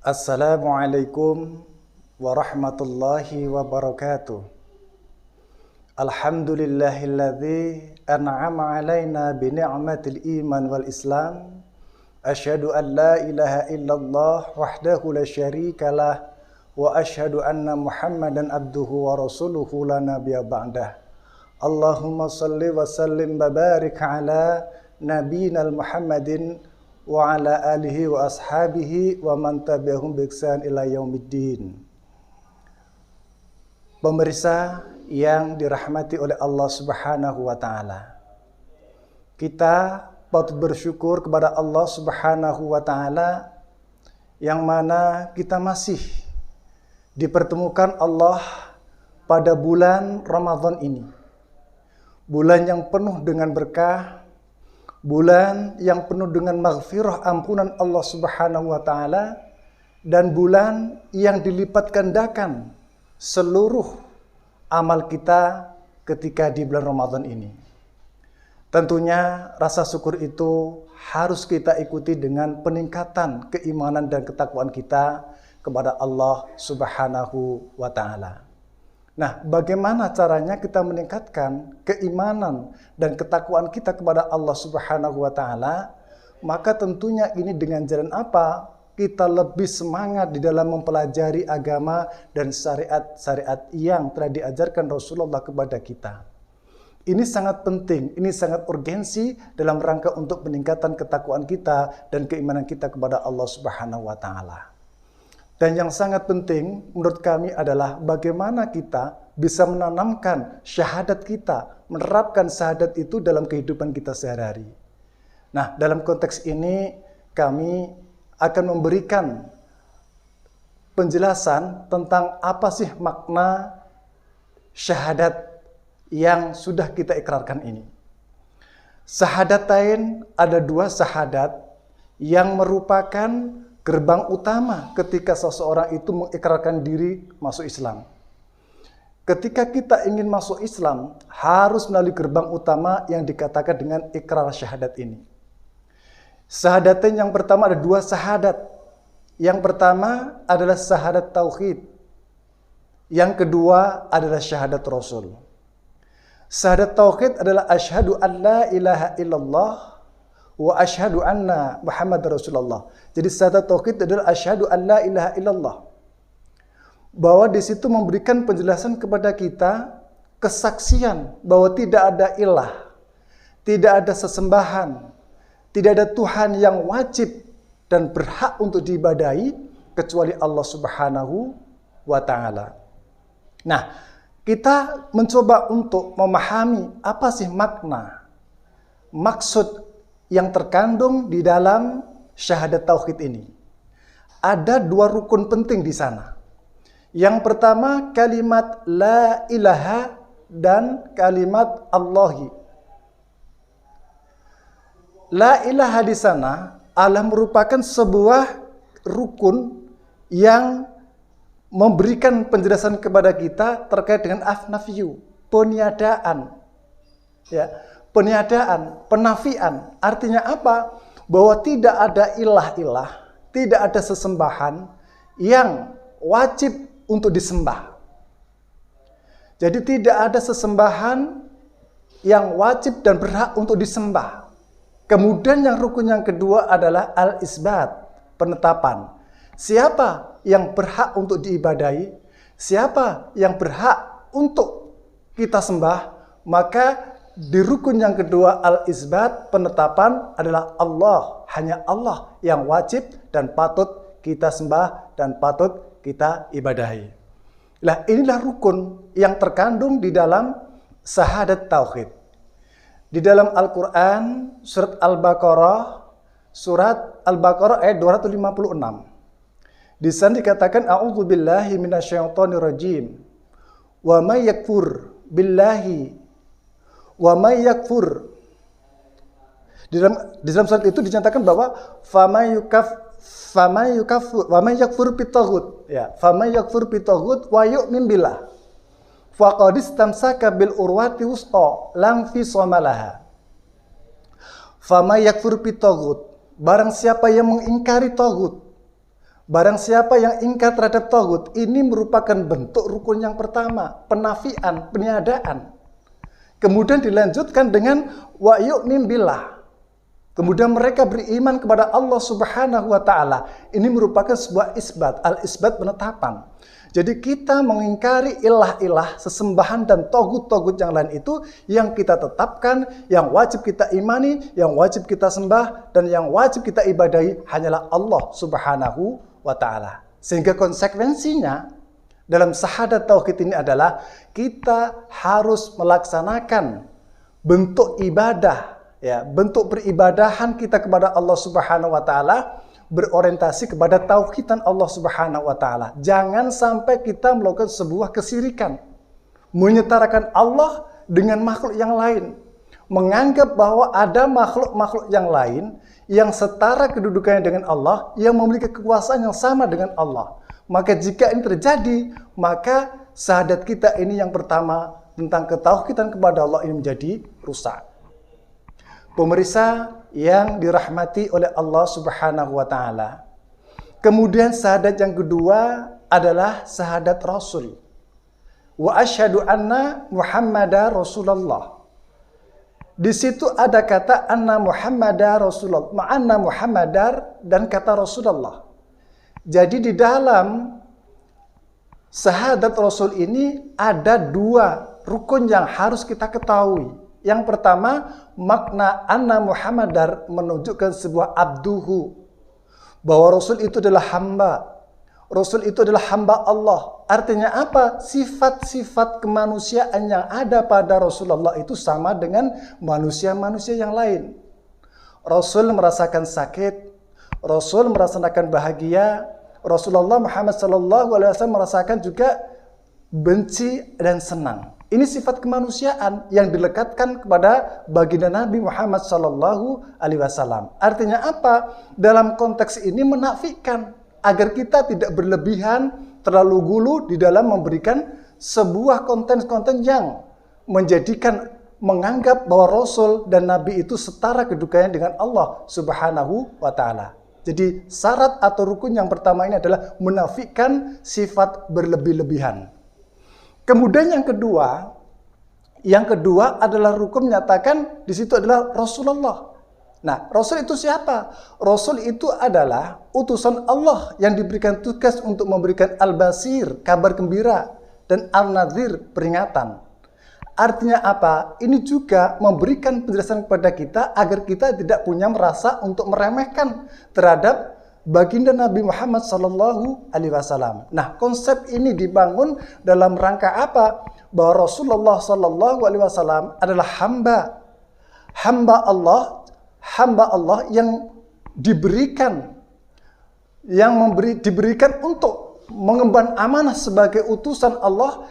Assalamualaikum warahmatullahi wabarakatuh. Alhamdulillahilladzi an'ama alaina bi ni'matil iman wal islam. Asyhadu an la ilaha illallah wahdahu la syarikalah wa asyhadu anna Muhammadan abduhu wa rasuluhu la nabiyya ba'dah. Allahumma shalli wa sallim wa barik ala nabiyina Muhammadin wa ala alihi wa ashabihi wa man tabi'ahum bi ihsan ila yaumiddin. Pemirsa yang dirahmati oleh Allah Subhanahu wa taala. Kita patut bersyukur kepada Allah Subhanahu wa taala yang mana kita masih dipertemukan Allah pada bulan Ramadan ini. Bulan yang penuh dengan berkah, bulan yang penuh dengan maghfirah ampunan Allah Subhanahu wa taala, dan bulan yang dilipat gandakan seluruh amal kita ketika di bulan Ramadan ini. Tentunya rasa syukur itu harus kita ikuti dengan peningkatan keimanan dan ketakwaan kita kepada Allah Subhanahu wa taala. Nah, bagaimana caranya kita meningkatkan keimanan dan ketakwaan kita kepada Allah Subhanahu wa taala? Maka tentunya ini dengan jalan apa? Kita lebih semangat di dalam mempelajari agama dan syariat-syariat yang telah diajarkan Rasulullah kepada kita. Ini sangat penting, ini sangat urgensi dalam rangka untuk peningkatan ketakwaan kita dan keimanan kita kepada Allah Subhanahu wa taala. Dan yang sangat penting menurut kami adalah bagaimana kita bisa menanamkan syahadat kita, menerapkan syahadat itu dalam kehidupan kita sehari-hari. Nah, dalam konteks ini kami akan memberikan penjelasan tentang apa sih makna syahadat yang sudah kita ikrarkan ini. Syahadatain, ada dua syahadat yang merupakan gerbang utama ketika seseorang itu mengikrarkan diri masuk Islam. Ketika kita ingin masuk Islam, harus melalui gerbang utama yang dikatakan dengan ikrar syahadat ini. Syahadatain yang pertama ada dua syahadat. Yang pertama adalah syahadat tauhid. Yang kedua adalah syahadat Rasul. Syahadat tauhid adalah asyhadu an la ilaha illallah wa asyhadu anna Muhammad Rasulullah. Jadi syahadat tauhid adalah asyhadu an la ilaha illallah. Bahwa di situ memberikan penjelasan kepada kita kesaksian bahwa tidak ada ilah, tidak ada sesembahan, tidak ada Tuhan yang wajib dan berhak untuk diibadahi kecuali Allah Subhanahu wa taala. Nah, kita mencoba untuk memahami apa sih makna, maksud yang terkandung di dalam syahadat tauhid ini. Ada dua rukun penting di sana. Yang pertama kalimat la ilaha dan kalimat Allahi. La ilaha di sana adalah merupakan sebuah rukun yang memberikan penjelasan kepada kita terkait dengan nafyu, peniadaan. Ya, peniadaan, penafian. Artinya apa? Bahwa tidak ada ilah-ilah, tidak ada sesembahan yang wajib untuk disembah. Jadi tidak ada sesembahan yang wajib dan berhak untuk disembah. Kemudian yang rukun yang kedua adalah al-isbat, penetapan. Siapa yang berhak untuk diibadahi? Siapa yang berhak untuk kita sembah? Maka di rukun yang kedua al-isbat, penetapan adalah Allah. Hanya Allah yang wajib dan patut kita sembah dan patut kita ibadahi. Nah, inilah rukun yang terkandung di dalam syahadat tauhid. Di dalam Al-Quran, surat Al-Baqarah ayat 256. Di sana dikatakan a'udzubillahi minasyaitonirrajim. Wa may yakfur billahi wa may yakfur. Di dalam surat itu dinyatakan bahwa famay yakfur bitaghut, ya, famay yakfur bitaghut wa yu'min billah faqad istamsaka bil urwati wusqa lam fisama laha. Famay yakfur bitaghut, barang siapa yang mengingkari taghut, Barang siapa yang ingkar terhadap tauhid, ini merupakan bentuk rukun yang pertama, penafian, peniadaan. Kemudian dilanjutkan dengan wa yu'min billah. Kemudian mereka beriman kepada Allah Subhanahu wa taala. Ini merupakan sebuah isbat, al-isbat penetapan. Jadi kita mengingkari ilah-ilah, sesembahan dan togut-togut yang lain itu yang kita tetapkan, yang wajib kita imani, yang wajib kita sembah, dan yang wajib kita ibadahi hanyalah Allah Subhanahu wa ta'ala. Sehingga konsekuensinya dalam syahadat tauhid ini adalah kita harus melaksanakan bentuk ibadah, ya, bentuk peribadahan kita kepada Allah Subhanahu wa taala berorientasi kepada tauhidan Allah Subhanahu wa taala. Jangan sampai kita melakukan sebuah kesirikan, menyetarakan Allah dengan makhluk yang lain, menganggap bahwa ada makhluk-makhluk yang lain yang setara kedudukannya dengan Allah, yang memiliki kekuasaan yang sama dengan Allah. Maka jika ini terjadi, maka syahadat kita ini yang pertama tentang ketauhidan kepada Allah ini menjadi rusak. Pemirsa yang dirahmati oleh Allah Subhanahu wa taala. Kemudian syahadat yang kedua adalah syahadat Rasul. Wa asyhadu anna Muhammadar Rasulullah. Di situ ada kata anna Muhammadar Rasulullah, ma'anna Muhammadar dan kata Rasulullah. Jadi di dalam syahadat Rasul ini ada dua rukun yang harus kita ketahui. Yang pertama, makna anna Muhammadar menunjukkan sebuah abduhu. Bahwa Rasul itu adalah hamba. Rasul itu adalah hamba Allah. Artinya apa? Sifat-sifat kemanusiaan yang ada pada Rasulullah itu sama dengan manusia-manusia yang lain. Rasul merasakan sakit. Rasul merasakan bahagia. Rasulullah Muhammad SAW merasakan juga benci dan senang. Ini sifat kemanusiaan yang dilekatkan kepada baginda Nabi Muhammad SAW. Artinya apa? Dalam konteks ini menafikan agar kita tidak berlebihan, terlalu gulu di dalam memberikan sebuah konten-konten yang menganggap bahwa Rasul dan Nabi itu setara kedudukannya dengan Allah Subhanahu wa taala. Jadi syarat atau rukun yang pertama ini adalah menafikan sifat berlebih-lebihan. Kemudian yang kedua adalah rukun menyatakan di situ adalah Rasulullah. Nah, Rasul itu siapa? Rasul itu adalah utusan Allah yang diberikan tugas untuk memberikan al-basir, kabar gembira, dan al-nadhir, peringatan. Artinya apa? Ini juga memberikan penjelasan kepada kita agar kita tidak punya merasa untuk meremehkan terhadap baginda Nabi Muhammad SAW. Nah, konsep ini dibangun dalam rangka apa? Bahwa Rasulullah SAW adalah hamba Allah yang diberikan untuk mengemban amanah sebagai utusan Allah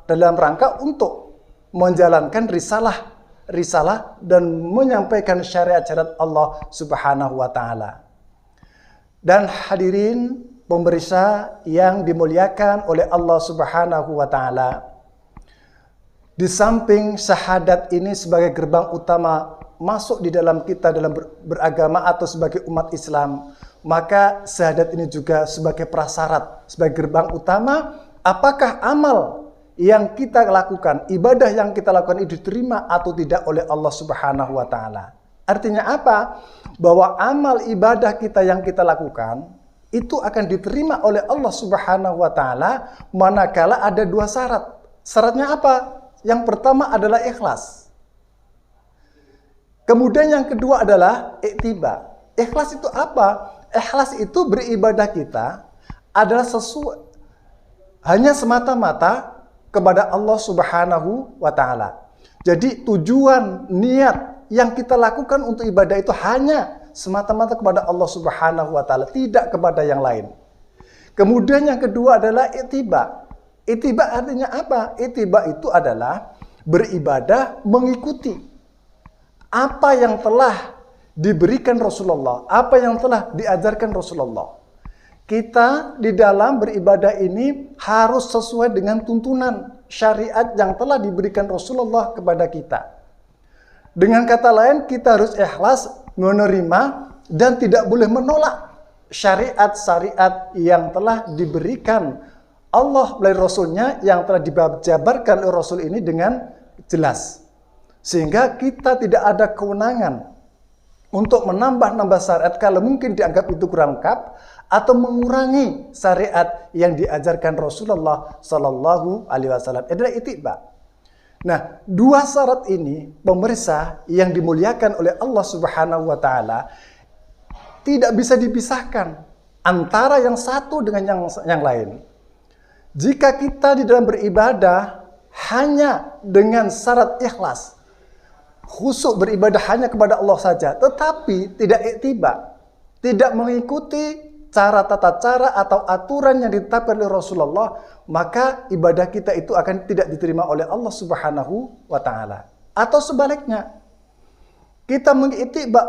dalam rangka untuk menjalankan risalah dan menyampaikan syariat-syariat Allah Subhanahu wa taala. Dan hadirin pemirsa yang dimuliakan oleh Allah Subhanahu wa taala, di samping syahadat ini sebagai gerbang utama masuk di dalam kita dalam beragama atau sebagai umat Islam, maka syahadat ini juga sebagai prasyarat, sebagai gerbang utama apakah amal yang kita lakukan, ibadah yang kita lakukan itu diterima atau tidak oleh Allah Subhanahu wa taala. Artinya apa? Bahwa amal ibadah kita yang kita lakukan itu akan diterima oleh Allah Subhanahu wa taala manakala ada dua syarat. Syaratnya apa? Yang pertama adalah ikhlas. Kemudian yang kedua adalah iktiba. Ikhlas itu apa? Ikhlas itu beribadah kita adalah hanya semata-mata kepada Allah Subhanahu wa taala. Jadi tujuan, niat yang kita lakukan untuk ibadah itu hanya semata-mata kepada Allah Subhanahu wa taala, tidak kepada yang lain. Kemudian yang kedua adalah ittiba. Ittiba artinya apa? Ittiba itu adalah beribadah mengikuti apa yang telah diberikan Rasulullah, apa yang telah diajarkan Rasulullah. Kita di dalam beribadah ini harus sesuai dengan tuntunan syariat yang telah diberikan Rasulullah kepada kita. Dengan kata lain, kita harus ikhlas menerima dan tidak boleh menolak syariat-syariat yang telah diberikan Allah melalui Rasulnya, yang telah dijabarkan oleh Rasul ini dengan jelas. Sehingga kita tidak ada kewenangan untuk menambah-nambah syariat kalau mungkin dianggap itu kurang lengkap, atau mengurangi syariat yang diajarkan Rasulullah Sallallahu Alaihi Wasallam. Adalah ittiba. Nah, dua syarat ini, pemirsa yang dimuliakan oleh Allah Subhanahu Wa Taala, tidak bisa dipisahkan antara yang satu dengan yang lain. Jika kita di dalam beribadah hanya dengan syarat ikhlas, khusyuk beribadah hanya kepada Allah saja, tetapi tidak ittiba, tidak mengikuti tata cara atau aturan yang ditetapkan oleh Rasulullah, maka ibadah kita itu akan tidak diterima oleh Allah Subhanahu wa Ta'ala. Atau sebaliknya, kita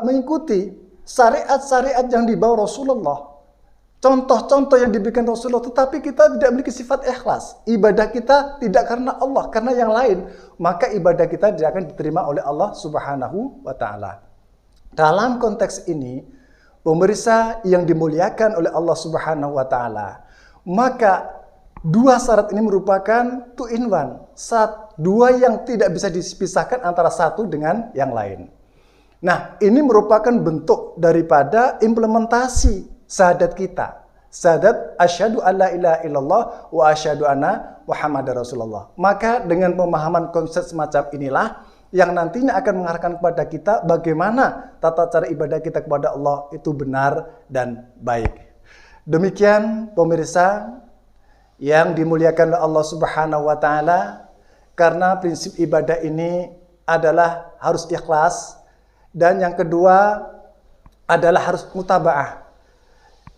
mengikuti syariat-syariat yang dibawa Rasulullah, contoh-contoh yang diberikan Rasulullah, tetapi kita tidak memiliki sifat ikhlas. Ibadah kita tidak karena Allah, karena yang lain, maka ibadah kita tidak akan diterima oleh Allah Subhanahu wa Ta'ala. Dalam konteks ini, pemirsa yang dimuliakan oleh Allah Subhanahu wa Ta'ala, maka dua syarat ini merupakan two in one, dua yang tidak bisa dipisahkan antara satu dengan yang lain. Nah, ini merupakan bentuk daripada implementasi syahadat kita. Syahadat asyhadu alla ilaha illallah wa asyhadu anna Muhammadar Rasulullah. Maka dengan pemahaman konsep semacam inilah yang nantinya akan mengarahkan kepada kita bagaimana tata cara ibadah kita kepada Allah itu benar dan baik. Demikian pemirsa yang dimuliakan oleh Allah Subhanahu wa Ta'ala, karena prinsip ibadah ini adalah harus ikhlas, dan yang kedua adalah harus mutaba'ah.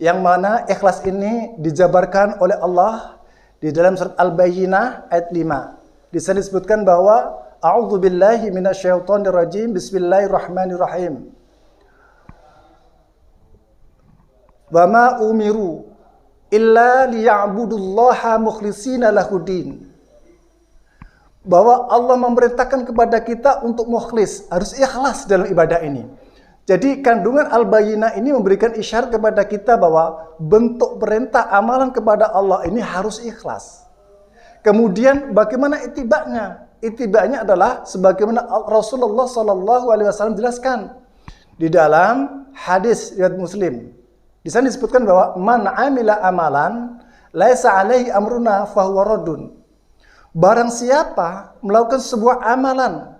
Yang mana ikhlas ini dijabarkan oleh Allah di dalam surat Al-Bayyinah ayat 5. Di sana disebutkan bahwa A'udzu billahi minasyaitonir rajim. Bismillahirrahmanirrahim. Wa ma umiru illa liya'budullaha mukhlishina lahudin. Bahwa Allah memerintahkan kepada kita untuk mukhlis, harus ikhlas dalam ibadah ini. Jadi kandungan Al-Bayyinah ini memberikan isyarat kepada kita bahwa bentuk perintah amalan kepada Allah ini harus ikhlas. Kemudian bagaimana itibanya? Itibanya adalah sebagaimana Rasulullah Sallallahu Alaihi Wasallam jelaskan di dalam hadis riwayat Muslim. Di sana disebutkan bahwa man amila amalan laisa alaihi amruna fahuwa raddun. Barang siapa melakukan sebuah amalan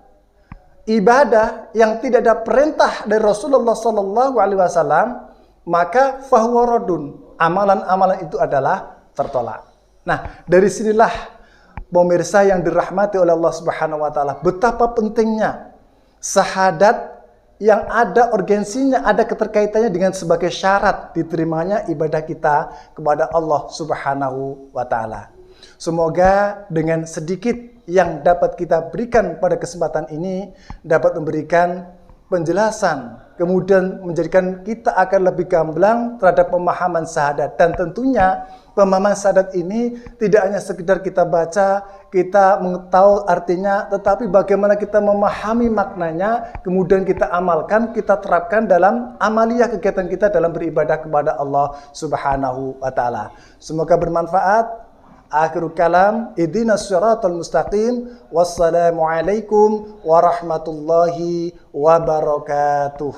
ibadah yang tidak ada perintah dari Rasulullah Sallallahu Alaihi Wasallam, maka fahuwa raddun. Amalan-amalan itu adalah tertolak. Nah, dari sinilah pemirsa yang dirahmati oleh Allah Subhanahu wa Ta'ala, betapa pentingnya syahadat yang ada urgensinya, ada keterkaitannya dengan sebagai syarat diterimanya ibadah kita kepada Allah Subhanahu wa Ta'ala. Semoga dengan sedikit yang dapat kita berikan pada kesempatan ini dapat memberikan penjelasan, kemudian menjadikan kita akan lebih gamblang terhadap pemahaman syahadat. Dan tentunya pemahaman syahadat ini tidak hanya sekedar kita baca, kita mengetahui artinya, tetapi bagaimana kita memahami maknanya, kemudian kita amalkan, kita terapkan dalam amaliyah kegiatan kita dalam beribadah kepada Allah Subhanahu wa Ta'ala. Semoga bermanfaat. Akhirul kalam, ihdinas siratal mustaqim. Wassalamualaikum warahmatullahi wabarakatuh.